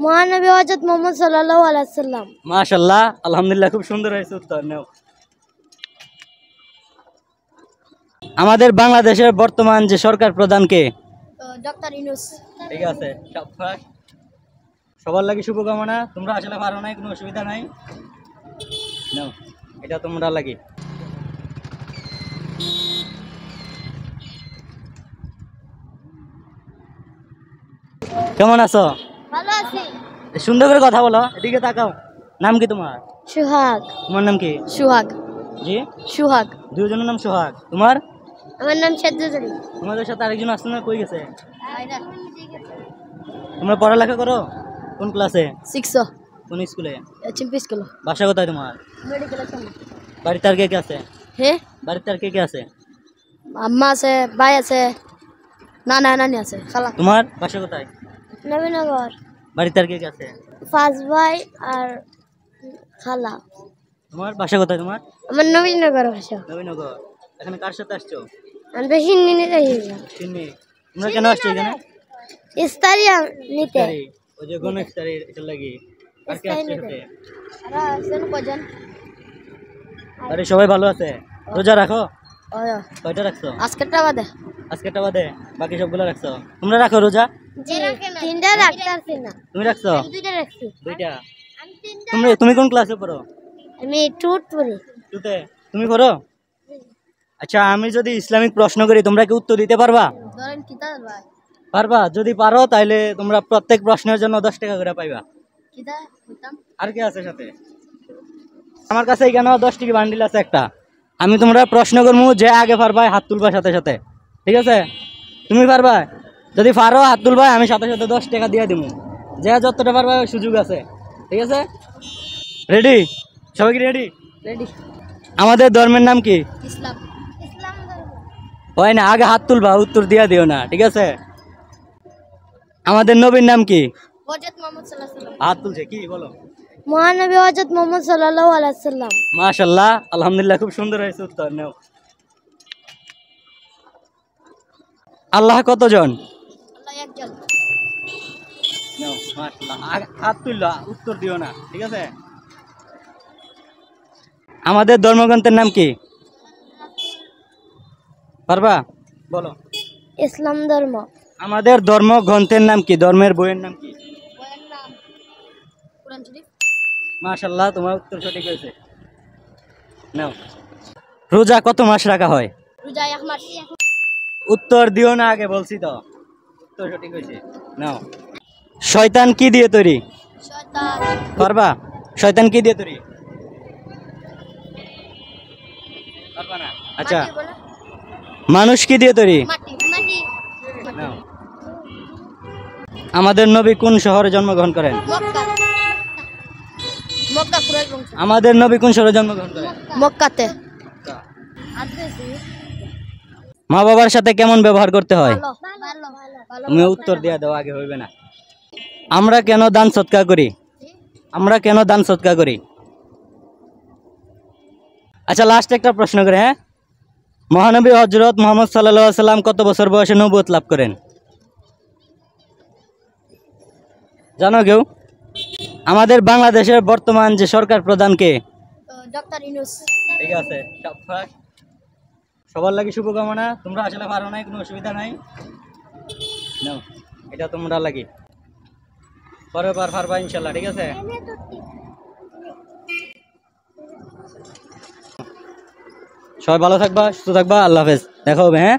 মহানবী হযরত মুহাম্মদ সাল্লাল্লাহু আলাইহি ওয়াসাল্লাম। মাশাআল্লাহ, আলহামদুলিল্লাহ, খুব সুন্দর হয়েছে উত্তর। নাও, আমাদের বাংলাদেশের বর্তমান যে সরকার প্রধান কে? ডক্টর ইউনূস। ঠিক আছে, শাবাশ। সবার লাগি শুভকামনা। তোমরা আসলে পারো নাই, কোনো অসুবিধা নাই। নাও, এটা তোমরা লাগি। কেমন আছো? ভালো আছি। সুন্দর করে কথা বলো, এদিকে তাকাও। নাম কি তোমার? সুহাগ। তোমার নাম কি? সুহাগ। জি, সুহাগ। দুজনের নাম সোহাগ। তোমার? আমার নাম সাজ্জাদ। তোমাদের সাথে আরেকজন আসছে না, কই গেছে? তোমরা পড়ালেখা করো? কোন ক্লাসে? 6 কোন স্কুলে? চিম্পি স্কুল। বাসা কোথায় তোমার? মেডিকেল সামনে। বাড়িতে আর কে কে আছে? হ্যাঁ, বাড়িতে আর কে কে আছে? আম্মা আছে, ভাই আছে, নানা নানি আছে, খালা। তোমার বাসা কোথায়? নবীনগর। বাড়িতে আর কে কে আছে? 5 ভাই আর খালা। তোমার বাসা কোথায় তোমার? আমার নবীনগর ভাষা। নবীনগর। এখানে কার সাথে আসছো? আমি বেশি নিতে যাইছিলাম। চিনি। তোমরা কেন আসছো এখানে? ইস্তারি নিতে। ইফতারি। ওই যে গণ ইফতারি, এটা লাগি। আর কে আসছে সাথে? আরে আসেন কজন? আরে সবাই ভালো আছে? রোজা রাখো? ওই কয়টা রাখছো? আজকেরটা বাদে। আজকেরটা বাদে বাকি সবগুলো রাখছো? তোমরা রাখো রোজা? জি, 3টা রাখতাছি না। তুমি রাখছো? 2টা রাখছি। দুইটা। তুমি কোন ক্লাসে পড়ো? আমি টুট পড়ি। টুতে। তুমি পড়ো? আচ্ছা, আমি যদি ইসলামিক প্রশ্ন করি তোমরা কি উত্তর দিতে পারবা? ধরেন কিতা ভাই? পারবা? যদি পারো তাহলে তোমরা প্রত্যেক প্রশ্নের জন্য 10 টাকা করে পাইবা। কিতা হইতাম? আর কে আছে সাথে? আমার কাছে এখানে 10 টাকা বান্ডিল আছে একটা। আমি তোমরা প্রশ্ন করবো, যে আগে পারবা হাত তুলবা সাথে সাথে। ঠিক আছে? তুমি পারবা? যদি পারো হাত তুলবা, আমি সাথে সাথে 10 টাকা দিয়ে দিব। যে যতটা পারবা সুযোগ আছে। ঠিক আছে? রেডি? সবাই কি রেডি? রেডি। আমাদের ধর্মের নাম কি? ইসলাম। ইসলাম ধর্ম। হয় না, আগে হাত তুলবা, উত্তর দিয়া দিও না। ঠিক আছে? আমাদের নবীর নাম কি? হযরত মুহাম্মদ সাল্লাল্লাহু আলাইহি ওয়াসাল্লাম। হাত তুলছে, কি বলো? মহানবী হযরত মুহাম্মদ সাল্লাল্লাহু আলাইহি ওয়াসাল্লাম। মাশাআল্লাহ, আলহামদুলিল্লাহ, খুব সুন্দর হয়েছে উত্তর। নাও, আল্লাহ কতজন? আল্লাহ একজন। নাও, মাশাআল্লাহ, হাত তুললা, উত্তর দিও না। ঠিক আছে? আমাদের ধর্মগ্রন্থের নাম কি? পারবা? বলো। ইসলাম ধর্ম। আমাদের ধর্মগ্রন্থের নাম কি? ধর্মের বইয়ের নাম কি? বইয়ের নাম কুরআন শরীফ। মাশাআল্লাহ, তোমার উত্তর সঠিক হয়েছে। নাও, রোজা কত মাস রাখা হয়? রোজা 1 মাস। উত্তর দিও না, আগে বলছি তো। উত্তর সঠিক হয়েছে। নাও, শয়তান কি দিয়ে তৈরি? শয়তান। পারবা? শয়তান কি দিয়ে তৈরি? পারবা না? আচ্ছা, মাটি বলে? মানুষ কি দিয়ে তৈরি? মাটি। মাটি। নাও, আমাদের নবী কোন শহরে জন্মগ্রহণ করেন? মক্কা। মক্কা কুরাইশ বংশ। আমাদের নবী কোন শহরে জন্মগ্রহণ করেন? মক্কাতে। মা বাবার সাথে কেমন ব্যবহার করতে হয়? ভালো। ভালো। ভালো। তুমি উত্তর দিয়ে দাও, আগে হইবে না। আমরা কেন দান সৎকার করি? আমরা কেন দান সৎকার করি? আচ্ছা, লাস্ট একটা প্রশ্ন করে, হ্যাঁ? মহানবী হযরত মুহাম্মদ সাল্লাল্লাহু আলাইহি সাল্লাম কত বছর বয়সে নবুয়ত লাভ করেন? জানো কেউ? আমাদের বাংলাদেশের বর্তমান যে সরকার প্রধান কে? ডক্টর ইউনূস। ঠিক আছে, শাবাশ। সবার লাগি শুভকামনা। তোমরা আসলে পারো নাই, কোনো অসুবিধা নাই। নাও, এটা তোমরা লাগি। পরের বার পারবা ইনশাআল্লাহ। ঠিক আছে? সবাই ভালো থাকবা, সুস্থ থাকবা। আল্লাহ হাফেজ। দেখা হবে, হ্যাঁ?